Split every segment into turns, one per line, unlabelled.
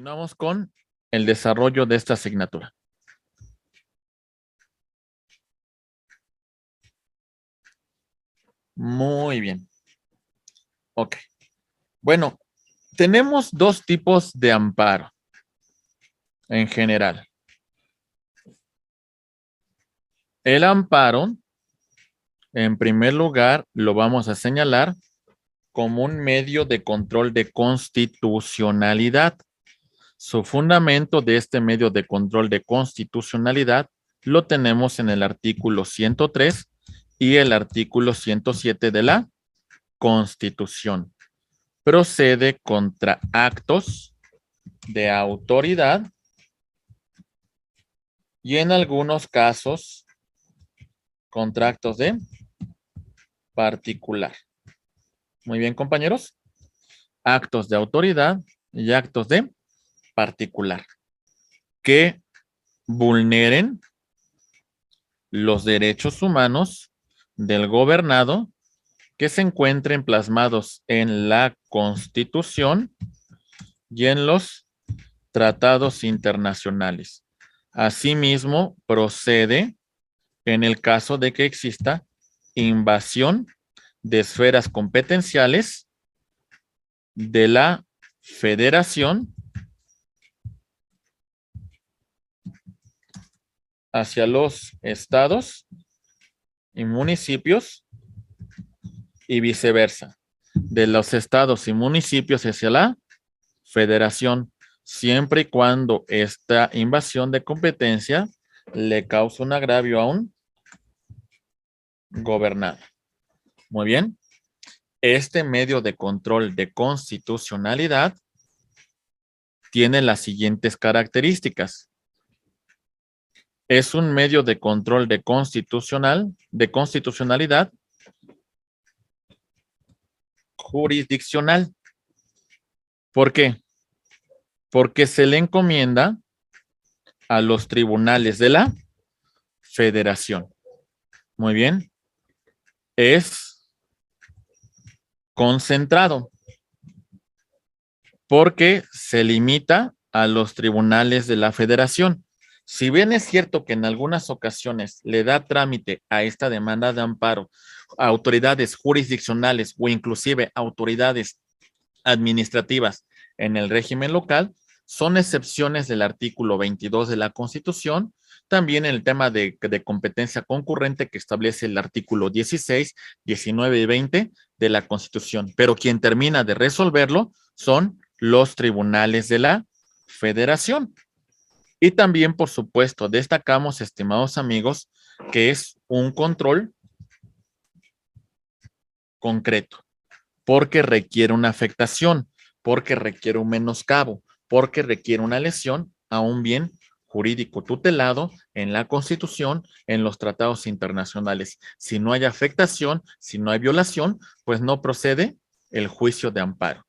Continuamos con el desarrollo de esta asignatura. Muy bien. Ok. Bueno, tenemos dos tipos de amparo en general. El amparo, en primer lugar, lo vamos a señalar como un medio de control de constitucionalidad. Su fundamento de este medio de control de constitucionalidad lo tenemos en el artículo 103 y el artículo 107 de la Constitución. Procede contra actos de autoridad y en algunos casos contra actos de particular. Muy bien, compañeros. Actos de autoridad y actos de particular que vulneren los derechos humanos del gobernado que se encuentren plasmados en la Constitución y en los tratados internacionales. Asimismo, procede en el caso de que exista invasión de esferas competenciales de la Federación hacia los estados y municipios y viceversa, de los estados y municipios hacia la Federación, siempre y cuando esta invasión de competencia le causa un agravio a un gobernado. Muy bien. Este medio de control de constitucionalidad tiene las siguientes características. Es un medio de control de constitucionalidad jurisdiccional. ¿Por qué? Porque se le encomienda a los tribunales de la Federación. Muy bien. Es concentrado porque se limita a los tribunales de la Federación. Si bien es cierto que en algunas ocasiones le da trámite a esta demanda de amparo a autoridades jurisdiccionales o inclusive autoridades administrativas en el régimen local, son excepciones del artículo 22 de la Constitución, también en el tema de competencia concurrente que establece el artículo 16, 19 y 20 de la Constitución. Pero quien termina de resolverlo son los tribunales de la Federación. Y también, por supuesto, destacamos, estimados amigos, que es un control concreto, porque requiere una afectación, porque requiere un menoscabo, porque requiere una lesión a un bien jurídico tutelado en la Constitución, en los tratados internacionales. Si no hay afectación, si no hay violación, pues no procede el juicio de amparo.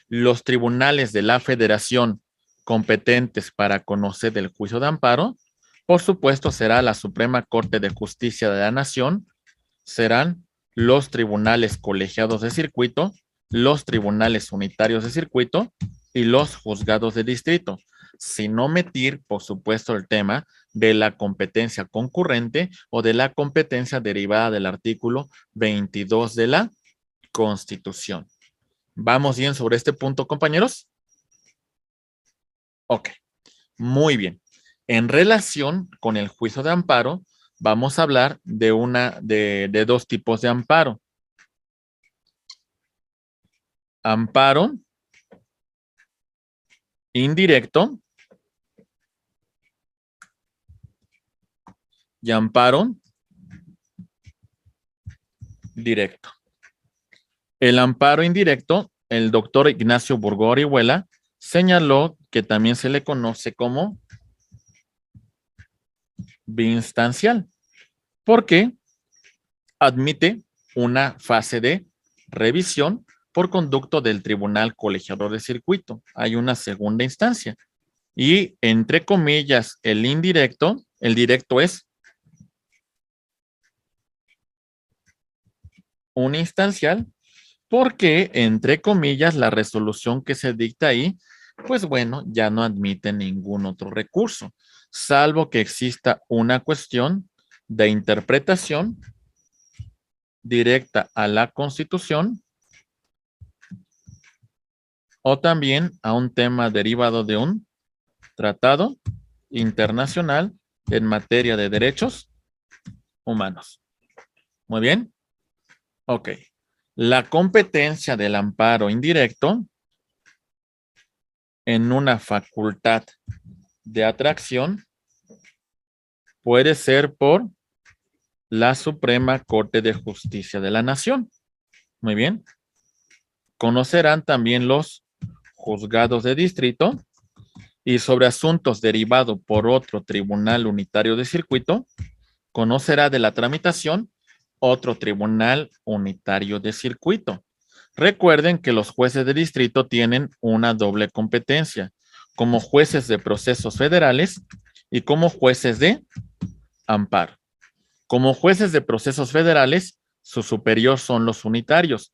Los tribunales de la Federación competentes para conocer del juicio de amparo, por supuesto, será la Suprema Corte de Justicia de la Nación, serán los tribunales colegiados de circuito, los tribunales unitarios de circuito y los juzgados de distrito, sin omitir, por supuesto, el tema de la competencia concurrente o de la competencia derivada del artículo 22 de la Constitución. ¿Vamos bien sobre este punto, compañeros? Ok, muy bien. En relación con el juicio de amparo, vamos a hablar de dos tipos de amparo. Amparo indirecto y amparo directo. El amparo indirecto, el doctor Ignacio Burgó Orihuela señaló que también se le conoce como biinstancial, porque admite una fase de revisión por conducto del Tribunal Colegiador de Circuito. Hay una segunda instancia. Y entre comillas, el directo es un instancial, porque entre comillas, la resolución que se dicta ahí pues bueno, ya no admite ningún otro recurso, salvo que exista una cuestión de interpretación directa a la Constitución o también a un tema derivado de un tratado internacional en materia de derechos humanos. Muy bien. Ok. La competencia del amparo indirecto en una facultad de atracción puede ser por la Suprema Corte de Justicia de la Nación. Muy bien. Conocerán también los juzgados de distrito y sobre asuntos derivados por otro tribunal unitario de circuito, conocerá de la tramitación otro tribunal unitario de circuito. Recuerden que los jueces de distrito tienen una doble competencia, como jueces de procesos federales y como jueces de amparo. Como jueces de procesos federales, su superior son los unitarios.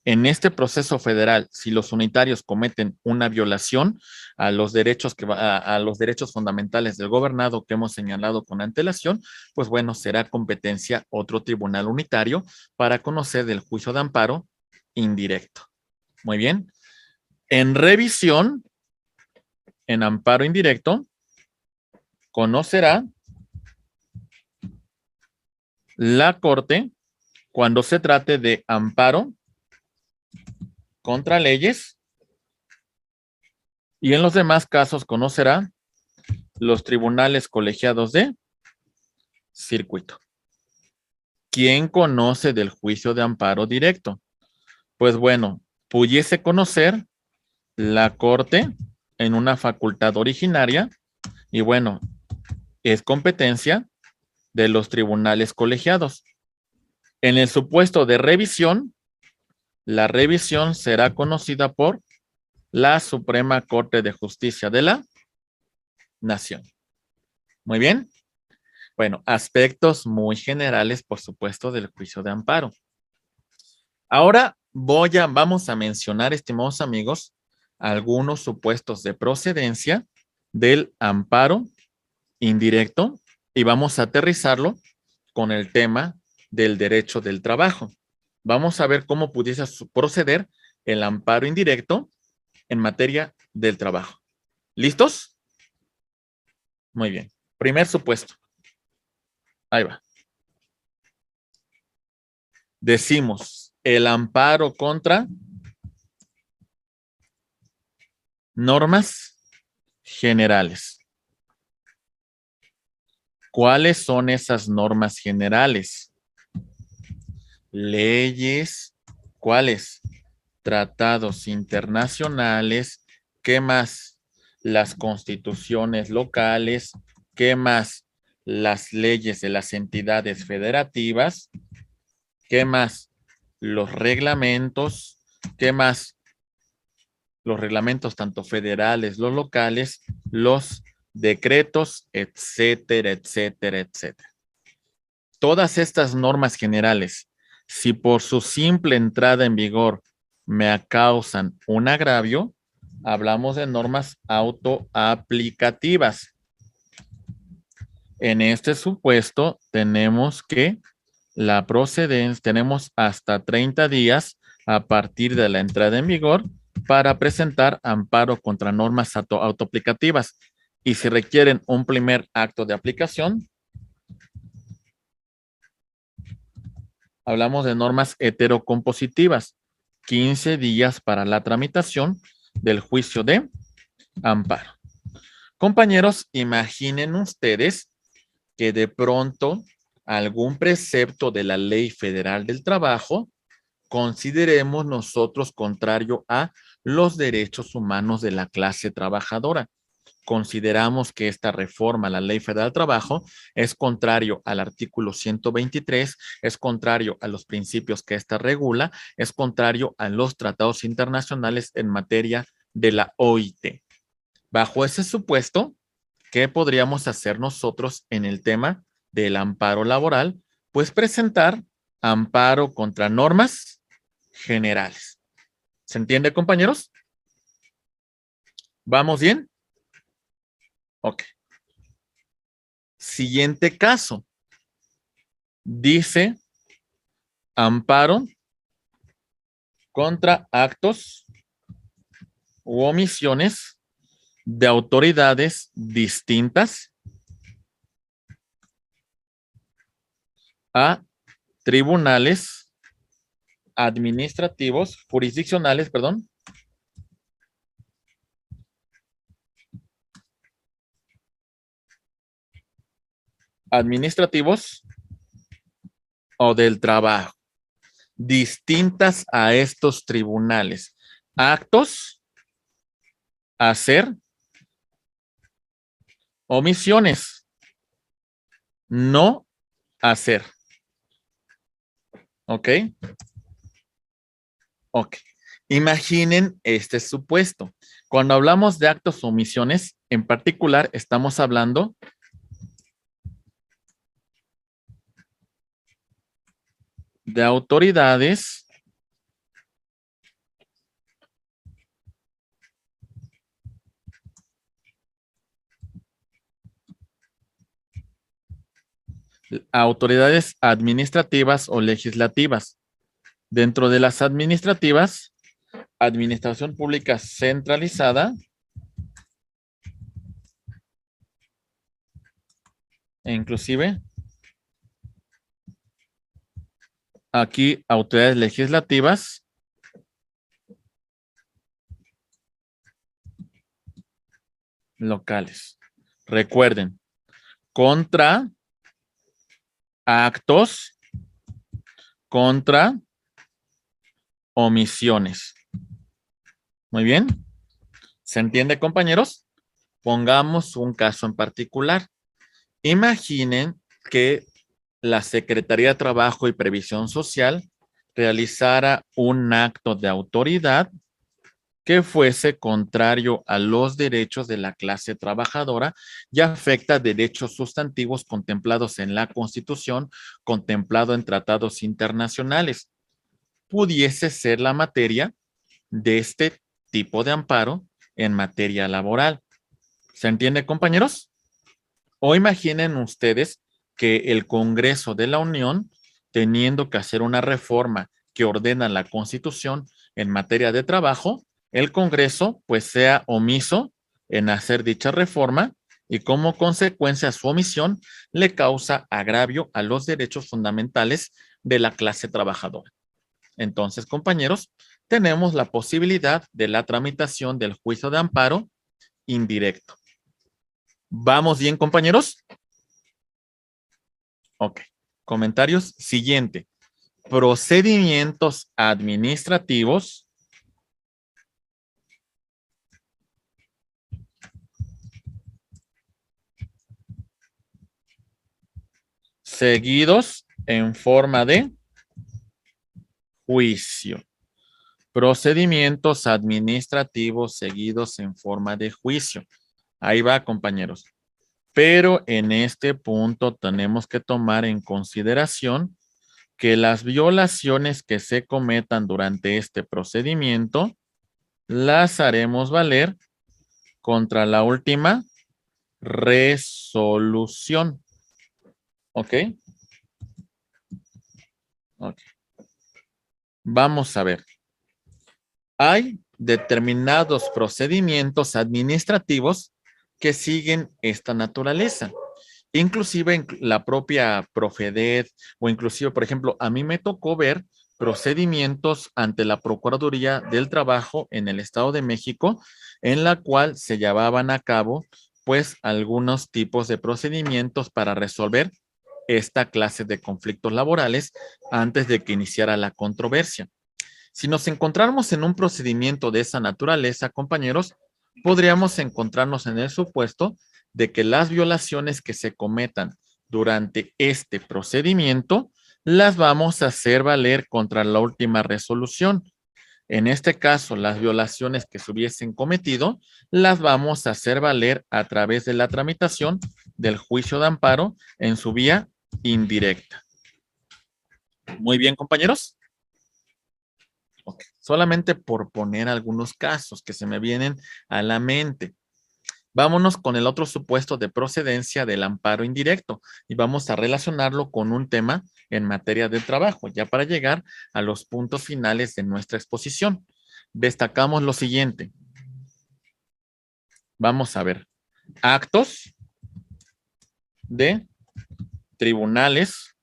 En este proceso federal, si los unitarios cometen una violación a los derechos, a los derechos fundamentales del gobernado que hemos señalado con antelación, pues bueno, será competencia otro tribunal unitario para conocer del juicio de amparo indirecto. Muy bien. En revisión, en amparo indirecto, conocerá la Corte cuando se trate de amparo contra leyes y en los demás casos conocerá los tribunales colegiados de circuito. ¿Quién conoce del juicio de amparo directo? Pues bueno, pudiese conocer la Corte en una facultad originaria y bueno, es competencia de los tribunales colegiados. En el supuesto de revisión, la revisión será conocida por la Suprema Corte de Justicia de la Nación. Muy bien. Bueno, aspectos muy generales, por supuesto, del juicio de amparo. Ahora vamos a mencionar, estimados amigos, algunos supuestos de procedencia del amparo indirecto y vamos a aterrizarlo con el tema del derecho del trabajo. Vamos a ver cómo pudiese proceder el amparo indirecto en materia del trabajo. ¿Listos? Muy bien. Primer supuesto. Ahí va. Decimos el amparo contra normas generales. ¿Cuáles son esas normas generales? Leyes, ¿cuáles? Tratados internacionales, ¿qué más? Las constituciones locales, ¿qué más? Las leyes de las entidades federativas, ¿qué más? Los reglamentos, ¿qué más? Los reglamentos tanto federales, los locales, los decretos, etcétera, etcétera, etcétera. Todas estas normas generales, si por su simple entrada en vigor me causan un agravio, hablamos de normas autoaplicativas. En este supuesto tenemos que la procedencia, tenemos hasta 30 días a partir de la entrada en vigor para presentar amparo contra normas autoaplicativas. Y si requieren un primer acto de aplicación, hablamos de normas heterocompositivas, 15 días para la tramitación del juicio de amparo. Compañeros, imaginen ustedes que de pronto algún precepto de la Ley Federal del Trabajo consideremos nosotros contrario a los derechos humanos de la clase trabajadora. Consideramos que esta reforma a la Ley Federal del Trabajo es contrario al artículo 123, es contrario a los principios que esta regula, es contrario a los tratados internacionales en materia de la OIT. Bajo ese supuesto, ¿qué podríamos hacer nosotros en el tema del amparo laboral? Pues presentar amparo contra normas generales. ¿Se entiende, compañeros? ¿Vamos bien? Ok. Siguiente caso. Dice amparo contra actos u omisiones de autoridades distintas a tribunales administrativos, jurisdiccionales, perdón, administrativos o del trabajo, distintas a estos tribunales. Actos, hacer, omisiones, no hacer. ¿Ok? Ok. Imaginen este supuesto. Cuando hablamos de actos o omisiones, en particular estamos hablando de autoridades administrativas o legislativas. Dentro de las administrativas, administración pública centralizada e inclusive aquí autoridades legislativas locales. Recuerden, contra actos, contra omisiones. Muy bien. ¿Se entiende, compañeros? Pongamos un caso en particular. Imaginen que la Secretaría de Trabajo y Previsión Social realizara un acto de autoridad que fuese contrario a los derechos de la clase trabajadora y afecta derechos sustantivos contemplados en la Constitución, contemplado en tratados internacionales. Pudiese ser la materia de este tipo de amparo en materia laboral. ¿Se entiende, compañeros? O imaginen ustedes que el Congreso de la Unión, teniendo que hacer una reforma que ordena la Constitución en materia de trabajo, el Congreso pues sea omiso en hacer dicha reforma y como consecuencia su omisión le causa agravio a los derechos fundamentales de la clase trabajadora. Entonces, compañeros, tenemos la posibilidad de la tramitación del juicio de amparo indirecto. ¿Vamos bien, compañeros? Ok. Comentarios. Siguiente. Procedimientos administrativos seguidos en forma de juicio. Procedimientos administrativos seguidos en forma de juicio. Ahí va, compañeros. Pero en este punto tenemos que tomar en consideración que las violaciones que se cometan durante este procedimiento las haremos valer contra la última resolución. ¿Ok? Ok. Vamos a ver. Hay determinados procedimientos administrativos que siguen esta naturaleza. Inclusive en la propia Profedet o inclusive, por ejemplo, a mí me tocó ver procedimientos ante la Procuraduría del Trabajo en el Estado de México, en la cual se llevaban a cabo pues algunos tipos de procedimientos para resolver esta clase de conflictos laborales antes de que iniciara la controversia. Si nos encontráramos en un procedimiento de esa naturaleza, compañeros, podríamos encontrarnos en el supuesto de que las violaciones que se cometan durante este procedimiento las vamos a hacer valer contra la última resolución. En este caso, las violaciones que se hubiesen cometido las vamos a hacer valer a través de la tramitación del juicio de amparo en su vía indirecta. Muy bien, compañeros. Ok. Solamente por poner algunos casos que se me vienen a la mente. Vámonos con el otro supuesto de procedencia del amparo indirecto y vamos a relacionarlo con un tema en materia de trabajo, ya para llegar a los puntos finales de nuestra exposición. Destacamos lo siguiente. Vamos a ver. Actos de tribunales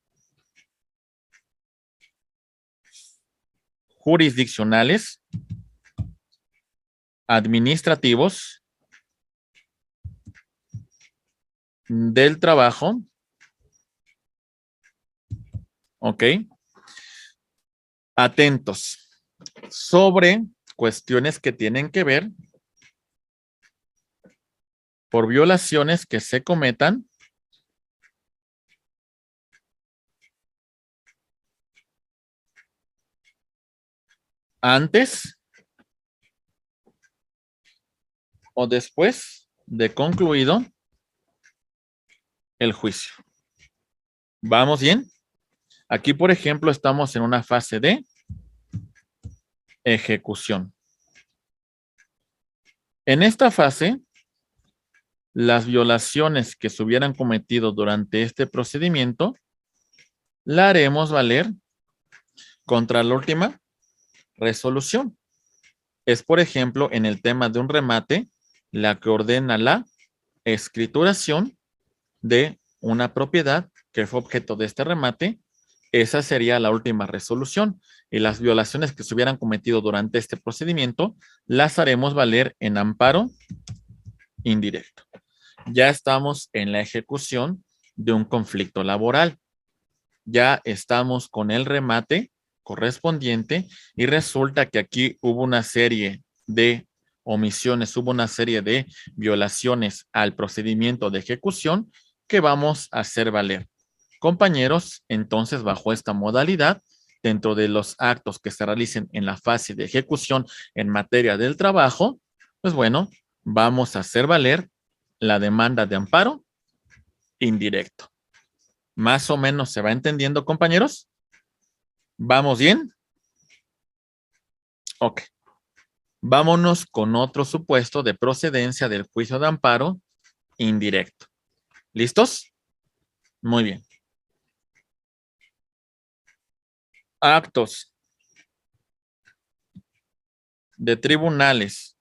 jurisdiccionales administrativos del trabajo, ¿ok? Atentos sobre cuestiones que tienen que ver por violaciones que se cometan antes o después de concluido el juicio. ¿Vamos bien? Aquí, por ejemplo, estamos en una fase de ejecución. En esta fase, las violaciones que se hubieran cometido durante este procedimiento, la haremos valer contra la última resolución. Es, por ejemplo, en el tema de un remate, la que ordena la escrituración de una propiedad que fue objeto de este remate. Esa sería la última resolución. Y las violaciones que se hubieran cometido durante este procedimiento las haremos valer en amparo indirecto. Ya estamos en la ejecución de un conflicto laboral. Ya estamos con el remate correspondiente y resulta que aquí hubo una serie de omisiones, hubo una serie de violaciones al procedimiento de ejecución que vamos a hacer valer. Compañeros, entonces bajo esta modalidad, dentro de los actos que se realicen en la fase de ejecución en materia del trabajo, pues bueno, vamos a hacer valer la demanda de amparo indirecto. ¿Más o menos se va entendiendo, compañeros? ¿Vamos bien? Ok. Vámonos con otro supuesto de procedencia del juicio de amparo indirecto. ¿Listos? Muy bien. Actos de tribunales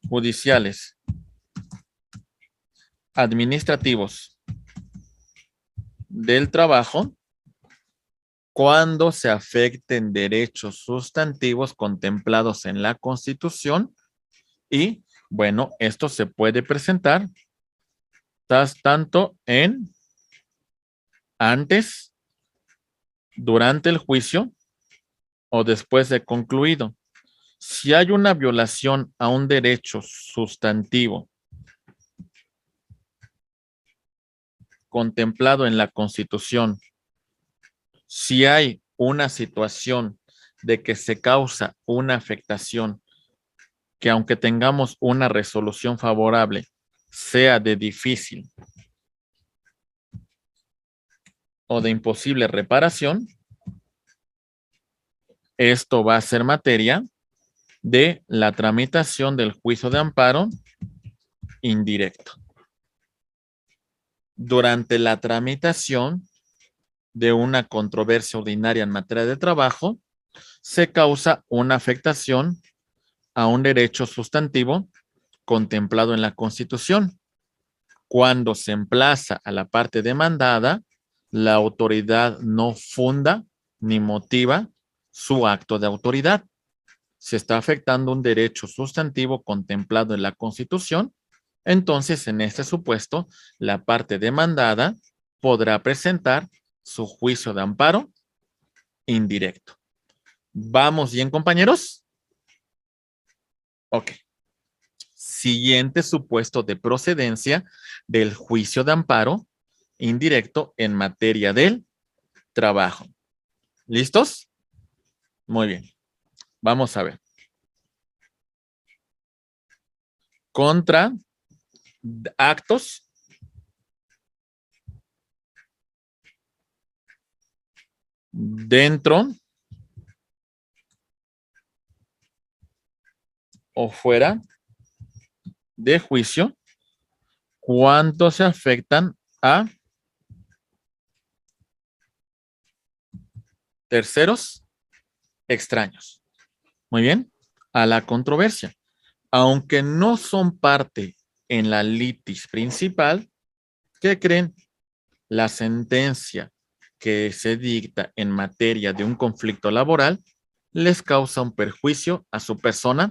judiciales administrativos del trabajo cuando se afecten derechos sustantivos contemplados en la Constitución y, bueno, esto se puede presentar tanto en antes, durante el juicio o después de concluido. Si hay una violación a un derecho sustantivo contemplado en la Constitución, si hay una situación de que se causa una afectación que aunque tengamos una resolución favorable, sea de difícil o de imposible reparación, esto va a ser materia de la tramitación del juicio de amparo indirecto. Durante la tramitación de una controversia ordinaria en materia de trabajo, se causa una afectación a un derecho sustantivo contemplado en la Constitución. Cuando se emplaza a la parte demandada, la autoridad no funda ni motiva su acto de autoridad. Se está afectando un derecho sustantivo contemplado en la Constitución, entonces en este supuesto, la parte demandada podrá presentar su juicio de amparo indirecto. ¿Vamos bien, compañeros? Ok. Siguiente supuesto de procedencia del juicio de amparo indirecto en materia del trabajo. ¿Listos? Muy bien. Vamos a ver. Contra actos dentro o fuera de juicio cuando se afectan a terceros extraños. Muy bien, a la controversia. Aunque no son parte en la litis principal, ¿qué creen? La sentencia que se dicta en materia de un conflicto laboral les causa un perjuicio a su persona,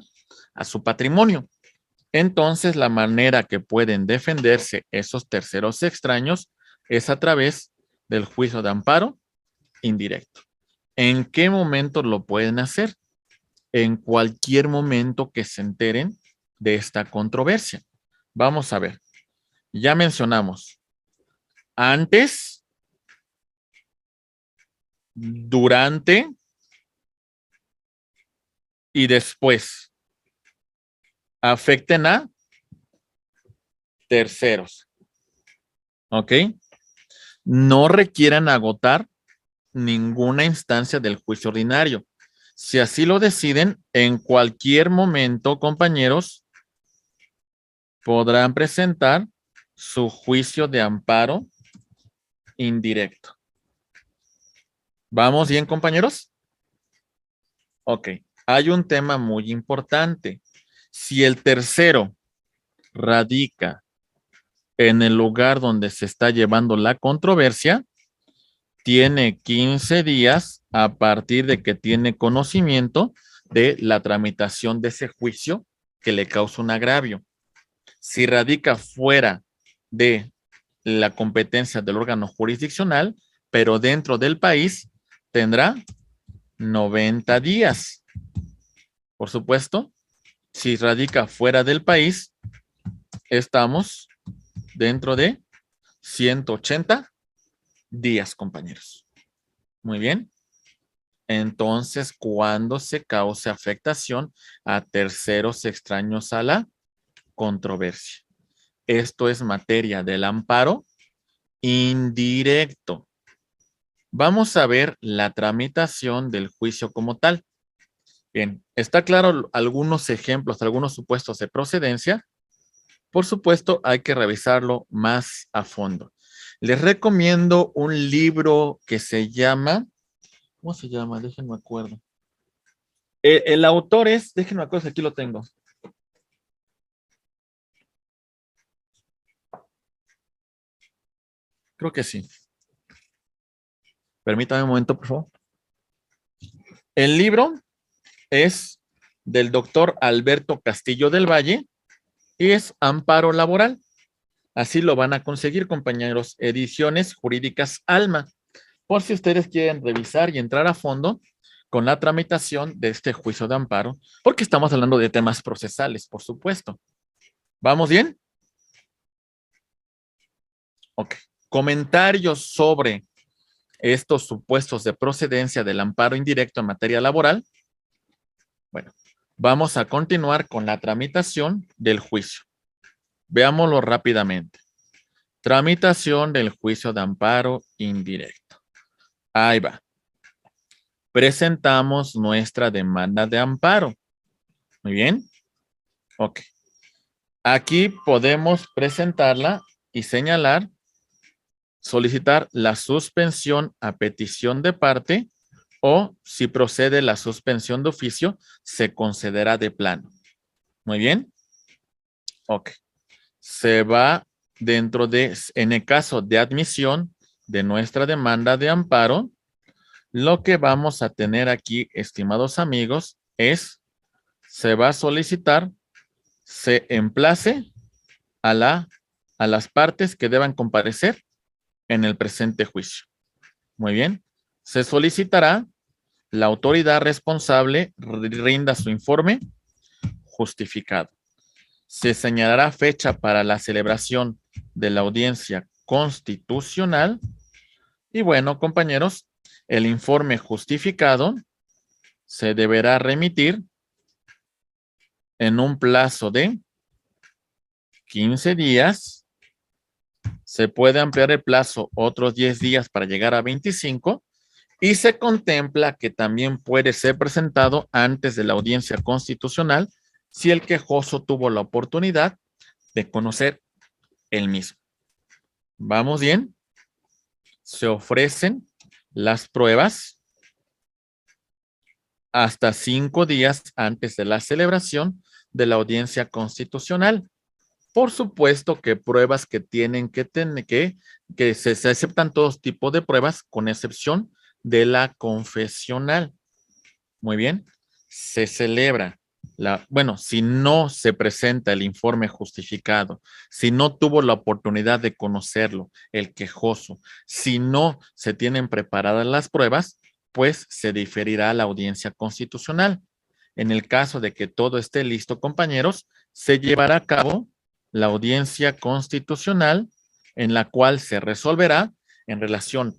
a su patrimonio. Entonces, la manera que pueden defenderse esos terceros extraños es a través del juicio de amparo indirecto. ¿En qué momento lo pueden hacer? En cualquier momento que se enteren de esta controversia. Vamos a ver. Ya mencionamos antes, durante y después. Afecten a terceros. ¿Ok? No requieran agotar ninguna instancia del juicio ordinario. Si así lo deciden, en cualquier momento, compañeros, podrán presentar su juicio de amparo indirecto. ¿Vamos bien, compañeros? Ok. Hay un tema muy importante. Si el tercero radica en el lugar donde se está llevando la controversia, tiene 15 días a partir de que tiene conocimiento de la tramitación de ese juicio que le causa un agravio. Si radica fuera de la competencia del órgano jurisdiccional, pero dentro del país, tendrá 90 días. Por supuesto, si radica fuera del país, estamos dentro de 180 días, compañeros. Muy bien. Entonces, cuando se cause afectación a terceros extraños a la controversia. Esto es materia del amparo indirecto. Vamos a ver la tramitación del juicio como tal. Bien, ¿está claro algunos ejemplos, algunos supuestos de procedencia? Por supuesto, hay que revisarlo más a fondo. Les recomiendo un libro que se llama, ¿cómo se llama? Déjenme acuerdo. El autor es, déjenme acuerdo, aquí lo tengo. Creo que sí. Permítame un momento, por favor. El libro es del doctor Alberto Castillo del Valle y es Amparo Laboral. Así lo van a conseguir, compañeros. Ediciones Jurídicas Alma. Por si ustedes quieren revisar y entrar a fondo con la tramitación de este juicio de amparo, porque estamos hablando de temas procesales, por supuesto. ¿Vamos bien? Ok. Comentarios sobre estos supuestos de procedencia del amparo indirecto en materia laboral. Bueno, vamos a continuar con la tramitación del juicio. Veámoslo rápidamente. Tramitación del juicio de amparo indirecto. Ahí va. Presentamos nuestra demanda de amparo. Muy bien. Ok. Aquí podemos presentarla y señalar, solicitar la suspensión a petición de parte o si procede la suspensión de oficio, se concederá de plano. Muy bien. Ok. Se va dentro de, en el caso de admisión de nuestra demanda de amparo, lo que vamos a tener aquí, estimados amigos, es, se va a solicitar, se emplace a las partes que deban comparecer en el presente juicio. Muy bien. Se solicitará la autoridad responsable rinda su informe justificado. Se señalará fecha para la celebración de la audiencia constitucional y bueno, compañeros, el informe justificado se deberá remitir en un plazo de 15 días. Se puede ampliar el plazo otros 10 días para llegar a 25 Y se contempla que también puede ser presentado antes de la audiencia constitucional si el quejoso tuvo la oportunidad de conocer el mismo. ¿Vamos bien? Se ofrecen las pruebas hasta 5 días antes de la celebración de la audiencia constitucional. Por supuesto que pruebas que tienen que tener, que se aceptan todos tipos de pruebas, con excepción de la confesional. Muy bien. Se celebra bueno, si no se presenta el informe justificado, si no tuvo la oportunidad de conocerlo, el quejoso, si no se tienen preparadas las pruebas, pues se diferirá a la audiencia constitucional. En el caso de que todo esté listo, compañeros, se llevará a cabo la audiencia constitucional en la cual se resolverá en relación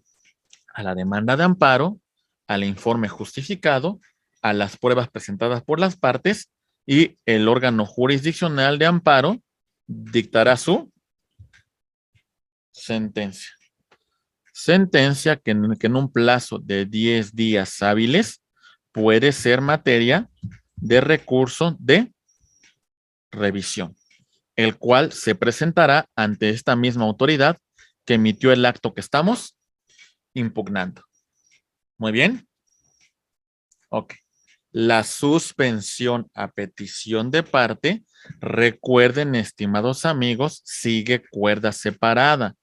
a la demanda de amparo, al informe justificado, a las pruebas presentadas por las partes y el órgano jurisdiccional de amparo dictará su sentencia. Sentencia que en un plazo de 10 días hábiles puede ser materia de recurso de revisión, el cual se presentará ante esta misma autoridad que emitió el acto que estamos impugnando. Muy bien. Ok. La suspensión a petición de parte, recuerden, estimados amigos, sigue cuerda separada.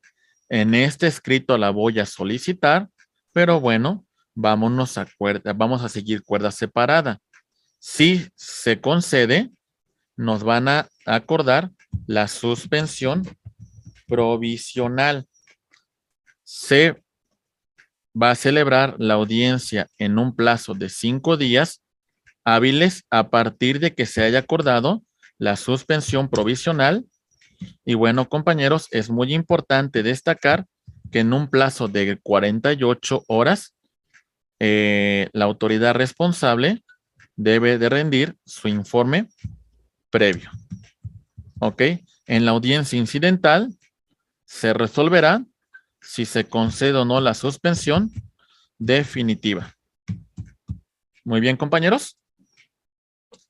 En este escrito la voy a solicitar, pero bueno, vamos a seguir cuerda separada. Si se concede, nos van a acordar la suspensión provisional. Se va a celebrar la audiencia en un plazo de 5 días hábiles a partir de que se haya acordado la suspensión provisional. Y bueno, compañeros, es muy importante destacar que en un plazo de 48 horas, la autoridad responsable debe de rendir su informe previo. ¿Ok? En la audiencia incidental se resolverá si se concede o no la suspensión definitiva. Muy bien, compañeros.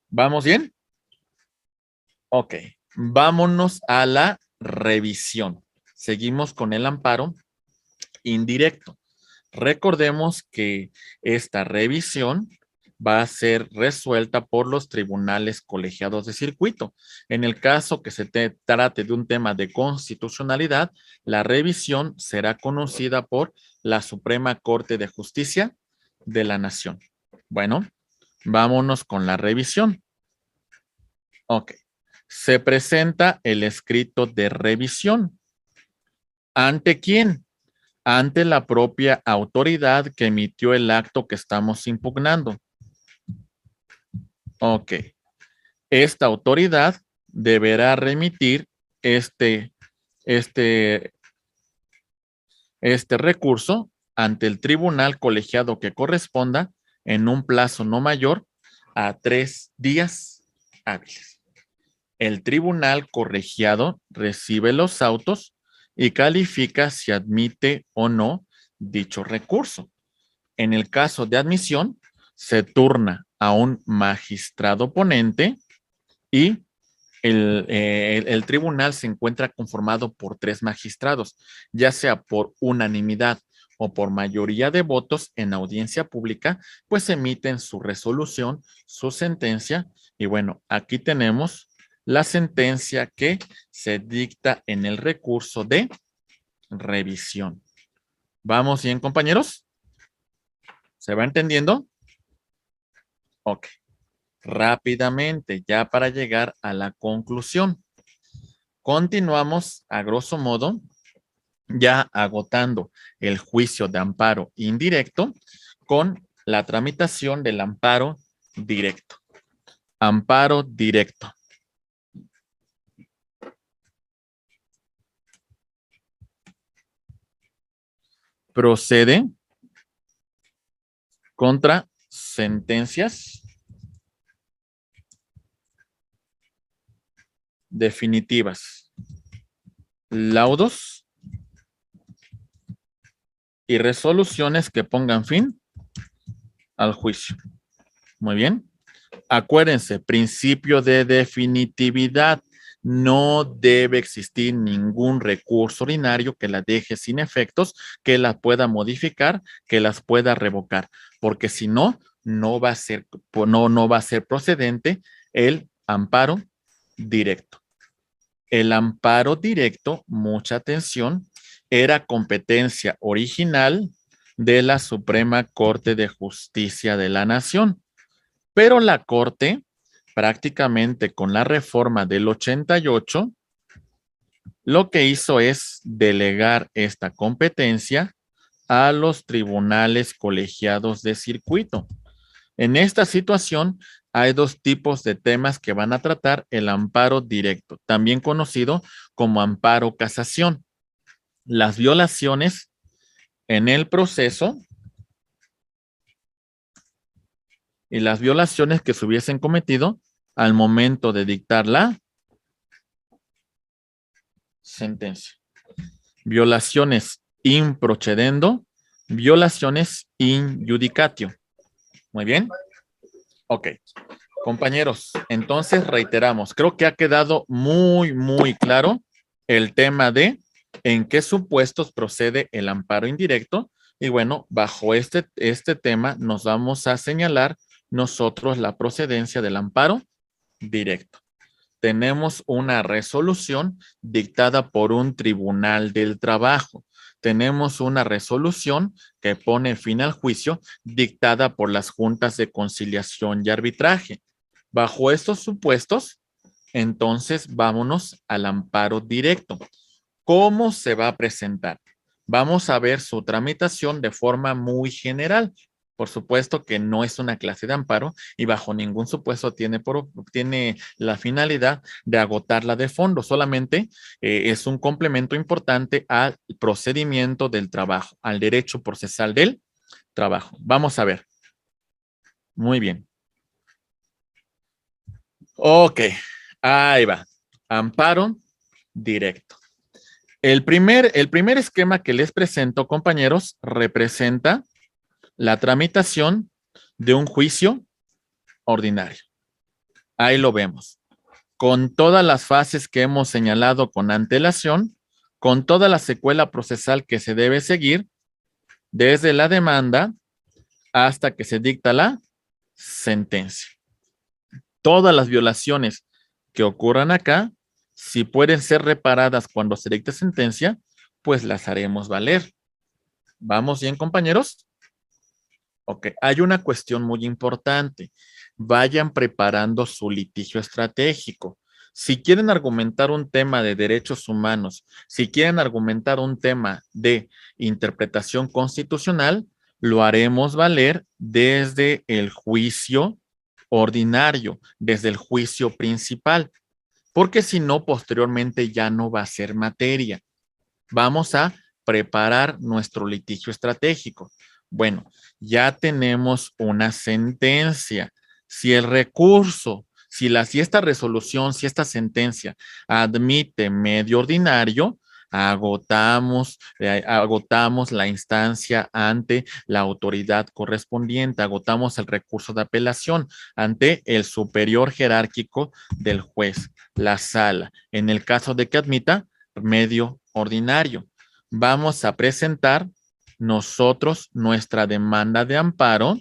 ¿Vamos bien? Ok, vámonos a la revisión. Seguimos con el amparo indirecto. Recordemos que esta revisión va a ser resuelta por los tribunales colegiados de circuito. En el caso que se trate de un tema de constitucionalidad, la revisión será conocida por la Suprema Corte de Justicia de la Nación. Bueno, vámonos con la revisión. Ok. Se presenta el escrito de revisión. ¿Ante quién? Ante la propia autoridad que emitió el acto que estamos impugnando. Ok. Esta autoridad deberá remitir este, este, este recurso ante el tribunal colegiado que corresponda en un plazo no mayor a 3 días hábiles. El tribunal colegiado recibe los autos y califica si admite o no dicho recurso. En el caso de admisión, se turna a un magistrado ponente y el tribunal se encuentra conformado por 3 magistrados, ya sea por unanimidad o por mayoría de votos en audiencia pública, pues emiten su resolución, su sentencia. Y bueno, aquí tenemos la sentencia que se dicta en el recurso de revisión. ¿Vamos bien, compañeros? ¿Se va entendiendo? Ok. Rápidamente, ya para llegar a la conclusión. Continuamos a grosso modo, ya agotando el juicio de amparo indirecto con la tramitación del amparo directo. Amparo directo. Procede contra sentencias definitivas, laudos y resoluciones que pongan fin al juicio. Muy bien. Acuérdense, principio de definitividad. No debe existir ningún recurso ordinario que la deje sin efectos, que la pueda modificar, que las pueda revocar, porque si no, no va a ser procedente el amparo directo. El amparo directo, mucha atención, era competencia original de la Suprema Corte de Justicia de la Nación. Pero la Corte, prácticamente con la reforma del 88, lo que hizo es delegar esta competencia a los tribunales colegiados de circuito. En esta situación hay dos tipos de temas que van a tratar el amparo directo, también conocido como amparo casación. Las violaciones en el proceso y las violaciones que se hubiesen cometido al momento de dictar la sentencia. Violaciones in procedendo, violaciones in judicatio. Muy bien. Ok. Compañeros, entonces reiteramos, creo que ha quedado muy claro el tema de en qué supuestos procede el amparo indirecto. Y bueno, bajo este tema nos vamos a señalar nosotros la procedencia del amparo directo. Tenemos una resolución dictada por un tribunal del trabajo. Tenemos una resolución que pone fin al juicio dictada por las juntas de conciliación y arbitraje. Bajo estos supuestos, entonces vámonos al amparo directo. ¿Cómo se va a presentar? Vamos a ver su tramitación de forma muy general. Por supuesto que no es una clase de amparo y bajo ningún supuesto tiene la finalidad de agotarla de fondo. Solamente es un complemento importante al procedimiento del trabajo, al derecho procesal del trabajo. Vamos a ver. Muy bien. Ok, ahí va. Amparo directo. El primer esquema que les presento, compañeros, representa la tramitación de un juicio ordinario. Ahí lo vemos. Con todas las fases que hemos señalado con antelación, con toda la secuela procesal que se debe seguir, desde la demanda hasta que se dicta la sentencia. Todas las violaciones que ocurran acá, si pueden ser reparadas cuando se dicte sentencia, pues las haremos valer. ¿Vamos bien, compañeros? Ok, hay una cuestión muy importante. Vayan preparando su litigio estratégico. Si quieren argumentar un tema de derechos humanos, si quieren argumentar un tema de interpretación constitucional, lo haremos valer desde el juicio ordinario, desde el juicio principal, porque si no, posteriormente ya no va a ser materia. Vamos a preparar nuestro litigio estratégico. Bueno, ya tenemos una sentencia. Si el recurso, si esta resolución, si esta sentencia admite medio ordinario, agotamos la instancia ante la autoridad correspondiente, agotamos el recurso de apelación ante el superior jerárquico del juez, la sala. En el caso de que admita medio ordinario, vamos a presentar nosotros nuestra demanda de amparo.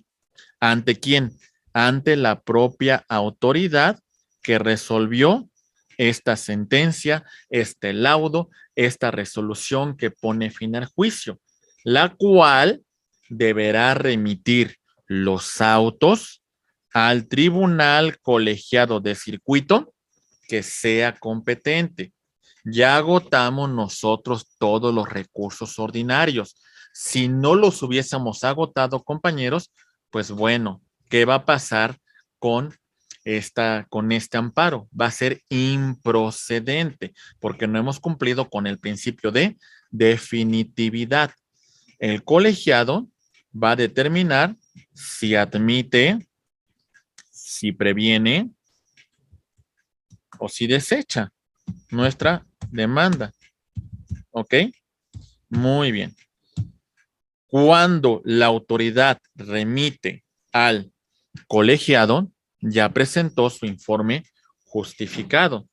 ¿Ante quién? Ante la propia autoridad que resolvió esta sentencia, este laudo, esta resolución que pone fin al juicio, la cual deberá remitir los autos al tribunal colegiado de circuito que sea competente. Ya agotamos nosotros todos los recursos ordinarios. Si no los hubiésemos agotado, compañeros, pues bueno, ¿qué va a pasar con este amparo? Va a ser improcedente porque no hemos cumplido con el principio de definitividad. El colegiado va a determinar si admite, si previene o si desecha nuestra demanda. ¿Ok? Muy bien. Cuando la autoridad remite al colegiado, ya presentó su informe justificado.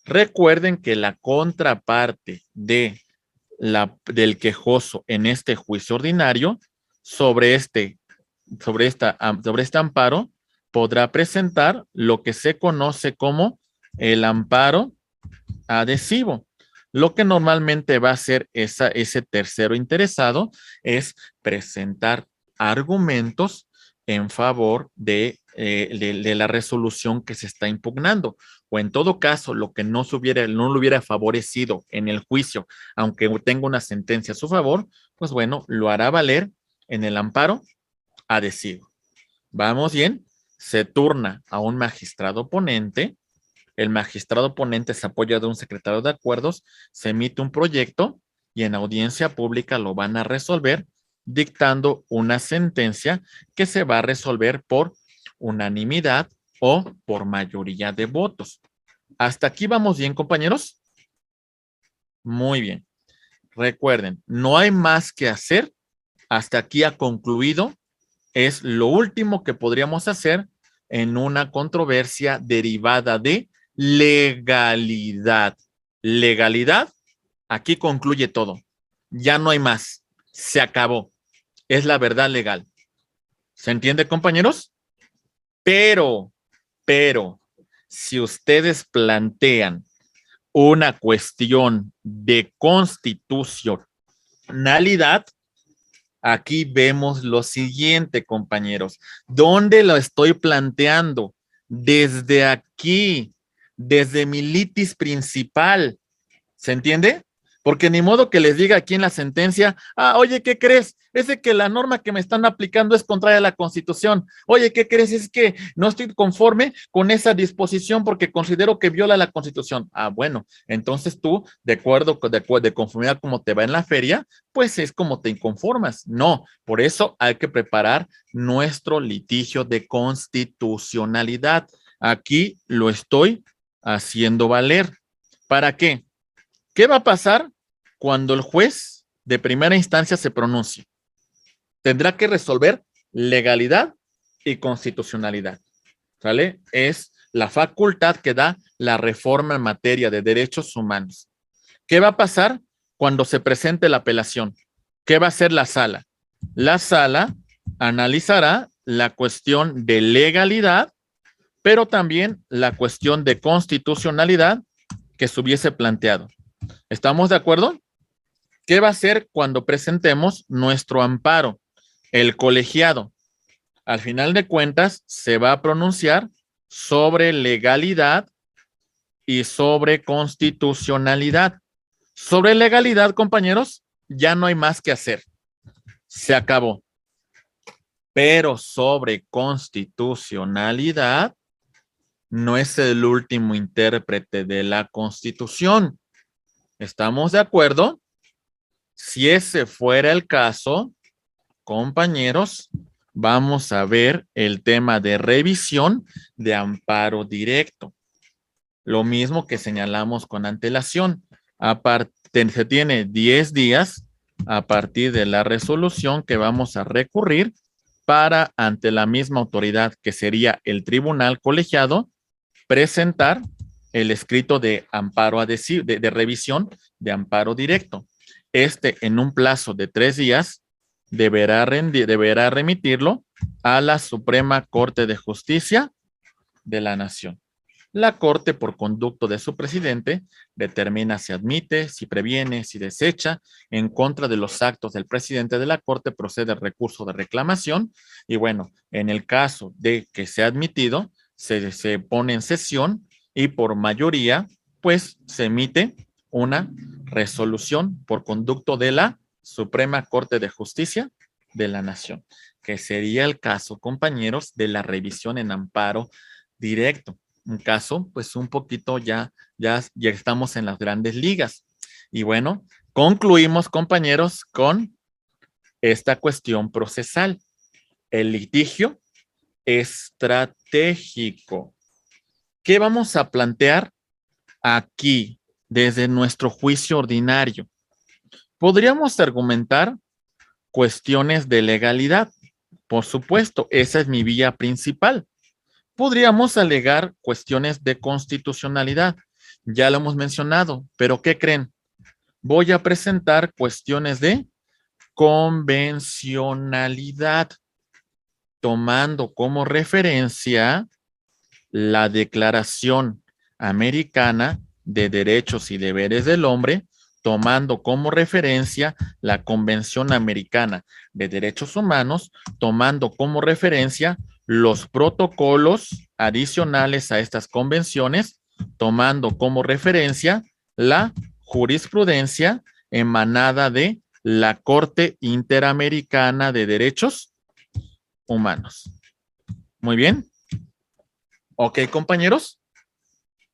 Recuerden que la contraparte del quejoso en este juicio ordinario sobre este amparo podrá presentar lo que se conoce como el amparo adhesivo. Lo que normalmente va a hacer ese tercero interesado es presentar argumentos en favor de la resolución que se está impugnando. O en todo caso, lo que no lo hubiera favorecido en el juicio, aunque tenga una sentencia a su favor, pues bueno, lo hará valer en el amparo adhesivo. Vamos bien, se turna a un magistrado ponente. El magistrado ponente se apoya de un secretario de acuerdos, se emite un proyecto y en audiencia pública lo van a resolver dictando una sentencia que se va a resolver por unanimidad o por mayoría de votos. ¿Hasta aquí vamos bien, compañeros? Muy bien. Recuerden, no hay más que hacer. Hasta aquí ha concluido. Es lo último que podríamos hacer en una controversia derivada de legalidad. Legalidad, aquí concluye todo. Ya no hay más. Se acabó. Es la verdad legal. ¿Se entiende, compañeros? Pero, si ustedes plantean una cuestión de constitucionalidad, aquí vemos lo siguiente, compañeros. ¿Dónde lo estoy planteando? Desde aquí, desde mi litis principal. ¿Se entiende? Porque ni modo que les diga aquí en la sentencia, oye, ¿qué crees? Es de que la norma que me están aplicando es contraria a la Constitución. Oye, ¿qué crees? Es que no estoy conforme con esa disposición porque considero que viola la Constitución. Bueno, entonces tú, de conformidad como te va en la feria, pues es como te inconformas. No, por eso hay que preparar nuestro litigio de constitucionalidad. Aquí lo estoy haciendo valer. ¿Para qué? ¿Qué va a pasar cuando el juez de primera instancia se pronuncie? Tendrá que resolver legalidad y constitucionalidad. ¿Sale? Es la facultad que da la reforma en materia de derechos humanos. ¿Qué va a pasar cuando se presente la apelación? ¿Qué va a hacer la sala? La sala analizará la cuestión de legalidad, pero también la cuestión de constitucionalidad que se hubiese planteado. ¿Estamos de acuerdo? ¿Qué va a hacer cuando presentemos nuestro amparo? El colegiado, al final de cuentas, se va a pronunciar sobre legalidad y sobre constitucionalidad. Sobre legalidad, compañeros, ya no hay más que hacer. Se acabó. Pero sobre constitucionalidad, no es el último intérprete de la Constitución. ¿Estamos de acuerdo? Si ese fuera el caso, compañeros, vamos a ver el tema de revisión de amparo directo. Lo mismo que señalamos con antelación. Se tiene 10 días a partir de la resolución que vamos a recurrir para, ante la misma autoridad que sería el tribunal colegiado, presentar el escrito de amparo adhesivo, de revisión de amparo directo. En un plazo de 3 días, deberá remitirlo a la Suprema Corte de Justicia de la Nación. La Corte, por conducto de su presidente, determina si admite, si previene, si desecha. En contra de los actos del presidente de la Corte procede el recurso de reclamación y bueno, en el caso de que sea admitido, se pone en sesión y por mayoría, pues se emite una resolución por conducto de la Suprema Corte de Justicia de la Nación, que sería el caso, compañeros, de la revisión en amparo directo. Un caso, pues un poquito ya estamos en las grandes ligas. Y bueno, concluimos, compañeros, con esta cuestión procesal. El litigio estratégico. ¿Qué vamos a plantear aquí desde nuestro juicio ordinario? Podríamos argumentar cuestiones de legalidad. Por supuesto, esa es mi vía principal. Podríamos alegar cuestiones de constitucionalidad. Ya lo hemos mencionado, pero ¿qué creen? Voy a presentar cuestiones de convencionalidad, tomando como referencia la Declaración Americana de Derechos y Deberes del Hombre, tomando como referencia la Convención Americana de Derechos Humanos, tomando como referencia los protocolos adicionales a estas convenciones, tomando como referencia la jurisprudencia emanada de la Corte Interamericana de Derechos Humanos. Muy bien. Ok, compañeros.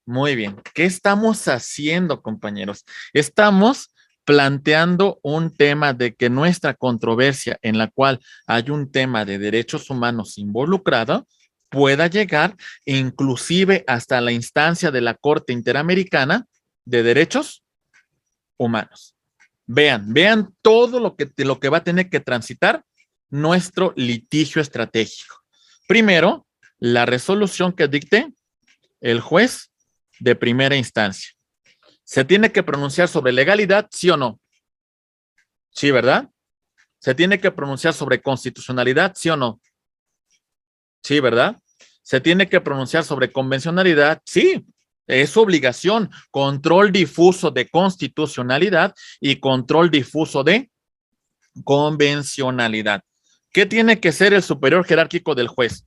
Muy bien. ¿Qué estamos haciendo, compañeros? Estamos planteando un tema de que nuestra controversia en la cual hay un tema de derechos humanos involucrado pueda llegar inclusive hasta la instancia de la Corte Interamericana de Derechos Humanos. Vean todo lo que va a tener que transitar nuestro litigio estratégico. Primero, la resolución que dicte el juez de primera instancia. ¿Se tiene que pronunciar sobre legalidad, sí o no? Sí, ¿verdad? ¿Se tiene que pronunciar sobre constitucionalidad, sí o no? Sí, ¿verdad? ¿Se tiene que pronunciar sobre convencionalidad? Sí, es su obligación. Control difuso de constitucionalidad y control difuso de convencionalidad. ¿Qué tiene que ser el superior jerárquico del juez?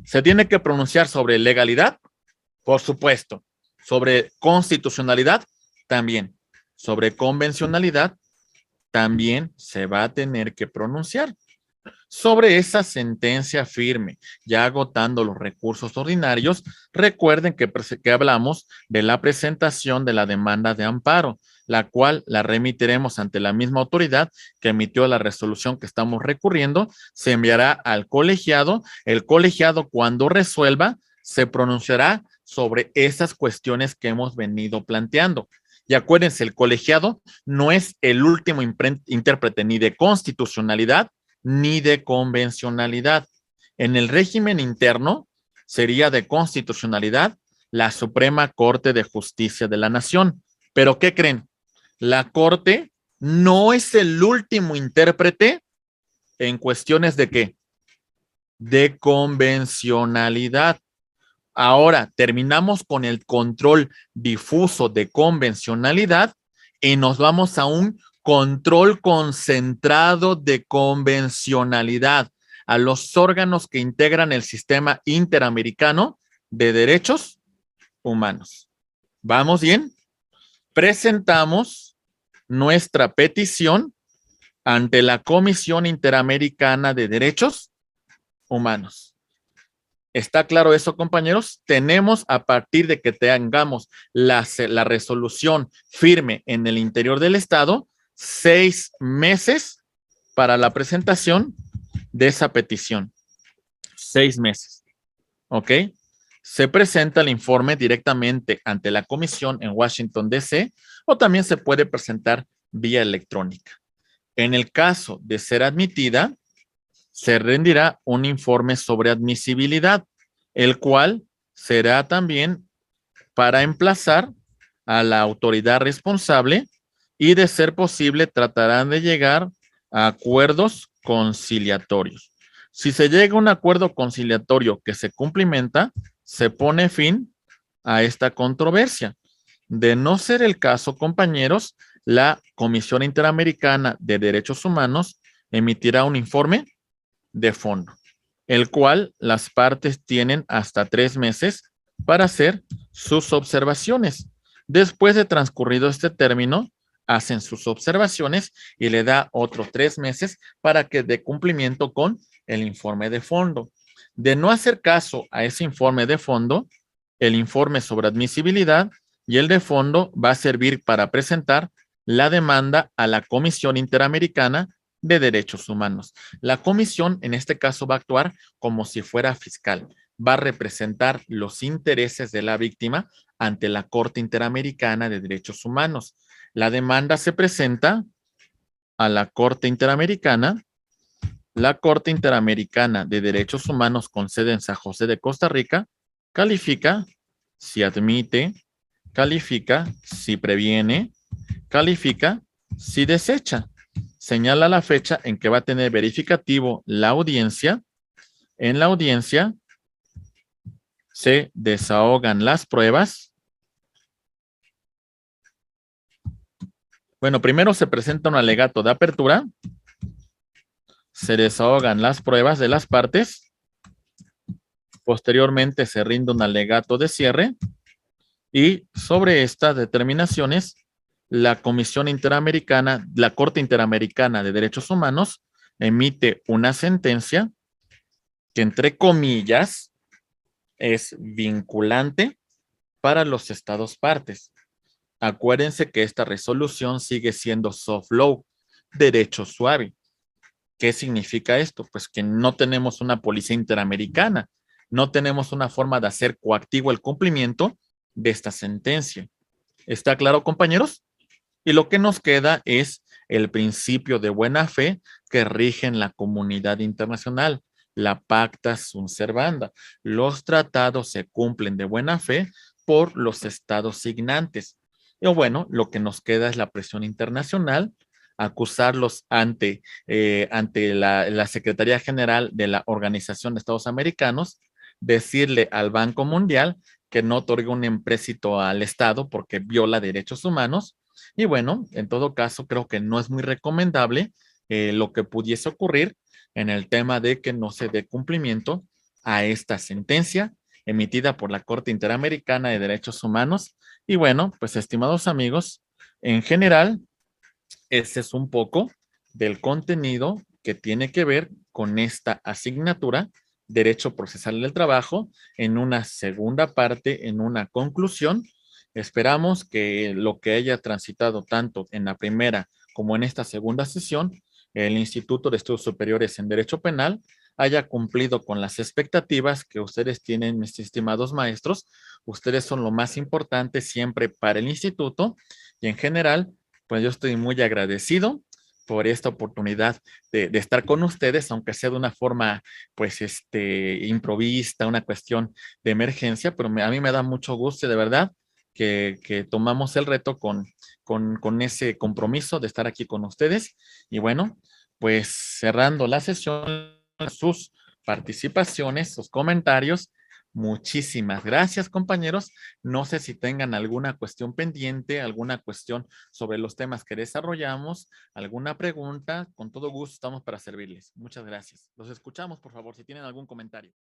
¿Se tiene que pronunciar sobre legalidad? Por supuesto. Sobre constitucionalidad, también. Sobre convencionalidad, también se va a tener que pronunciar. Sobre esa sentencia firme, ya agotando los recursos ordinarios, recuerden que hablamos de la presentación de la demanda de amparo, la cual la remitiremos ante la misma autoridad que emitió la resolución que estamos recurriendo, se enviará al colegiado, el colegiado cuando resuelva se pronunciará sobre esas cuestiones que hemos venido planteando. Y acuérdense, el colegiado no es el último intérprete ni de constitucionalidad ni de convencionalidad. En el régimen interno sería de constitucionalidad la Suprema Corte de Justicia de la Nación. Pero ¿qué creen? La Corte no es el último intérprete en cuestiones de ¿qué? De convencionalidad. Ahora terminamos con el control difuso de convencionalidad y nos vamos a un control concentrado de convencionalidad a los órganos que integran el sistema interamericano de derechos humanos. ¿Vamos bien? Presentamos nuestra petición ante la Comisión Interamericana de Derechos Humanos. ¿Está claro eso, compañeros? Tenemos, a partir de que tengamos la resolución firme en el interior del Estado, 6 meses para la presentación de esa petición. 6 meses. ¿Ok? Se presenta el informe directamente ante la comisión en Washington, D.C. o también se puede presentar vía electrónica. En el caso de ser admitida, se rendirá un informe sobre admisibilidad, el cual será también para emplazar a la autoridad responsable y, de ser posible, tratarán de llegar a acuerdos conciliatorios. Si se llega a un acuerdo conciliatorio que se cumplimenta, se pone fin a esta controversia. De no ser el caso, compañeros, la Comisión Interamericana de Derechos Humanos emitirá un informe de fondo, el cual las partes tienen hasta 3 meses para hacer sus observaciones. Después de transcurrido este término, hacen sus observaciones y le da otros 3 meses para que dé cumplimiento con el informe de fondo. De no hacer caso a ese informe de fondo, el informe sobre admisibilidad y el de fondo va a servir para presentar la demanda a la Comisión Interamericana de Derechos Humanos. La comisión en este caso va a actuar como si fuera fiscal, va a representar los intereses de la víctima ante la Corte Interamericana de Derechos Humanos. La demanda se presenta a la Corte Interamericana la Corte Interamericana de Derechos Humanos con sede en San José de Costa Rica califica si admite, califica si previene, califica si desecha. Señala la fecha en que va a tener verificativo la audiencia. En la audiencia se desahogan las pruebas. Bueno, primero se presenta un alegato de apertura, se desahogan las pruebas de las partes, posteriormente se rinde un alegato de cierre y sobre estas determinaciones, la Comisión Interamericana, la Corte Interamericana de Derechos Humanos emite una sentencia que entre comillas es vinculante para los estados partes. Acuérdense que esta resolución sigue siendo soft law, derecho suave. ¿Qué significa esto? Pues que no tenemos una policía interamericana, no tenemos una forma de hacer coactivo el cumplimiento de esta sentencia. ¿Está claro, compañeros? Y lo que nos queda es el principio de buena fe que rige en la comunidad internacional, la pacta sunt servanda. Los tratados se cumplen de buena fe por los estados signantes. Y bueno, lo que nos queda es la presión internacional, acusarlos ante la Secretaría General de la Organización de Estados Americanos, decirle al Banco Mundial que no otorgue un empréstito al Estado porque viola derechos humanos. Y bueno, en todo caso, creo que no es muy recomendable lo que pudiese ocurrir en el tema de que no se dé cumplimiento a esta sentencia emitida por la Corte Interamericana de Derechos Humanos. Y bueno, pues estimados amigos, en general, ese es un poco del contenido que tiene que ver con esta asignatura, Derecho Procesal del Trabajo, en una segunda parte, en una conclusión. Esperamos que lo que haya transitado tanto en la primera como en esta segunda sesión, el Instituto de Estudios Superiores en Derecho Penal haya cumplido con las expectativas que ustedes tienen, mis estimados maestros. Ustedes son lo más importante siempre para el instituto y en general pues yo estoy muy agradecido por esta oportunidad de estar con ustedes, aunque sea de una forma, pues, improvista, una cuestión de emergencia, pero a mí me da mucho gusto, de verdad, que tomamos el reto con ese compromiso de estar aquí con ustedes. Y bueno, pues cerrando la sesión, sus participaciones, sus comentarios. Muchísimas gracias, compañeros. No sé si tengan alguna cuestión pendiente, alguna cuestión sobre los temas que desarrollamos, alguna pregunta, con todo gusto estamos para servirles. Muchas gracias. Los escuchamos, por favor, si tienen algún comentario.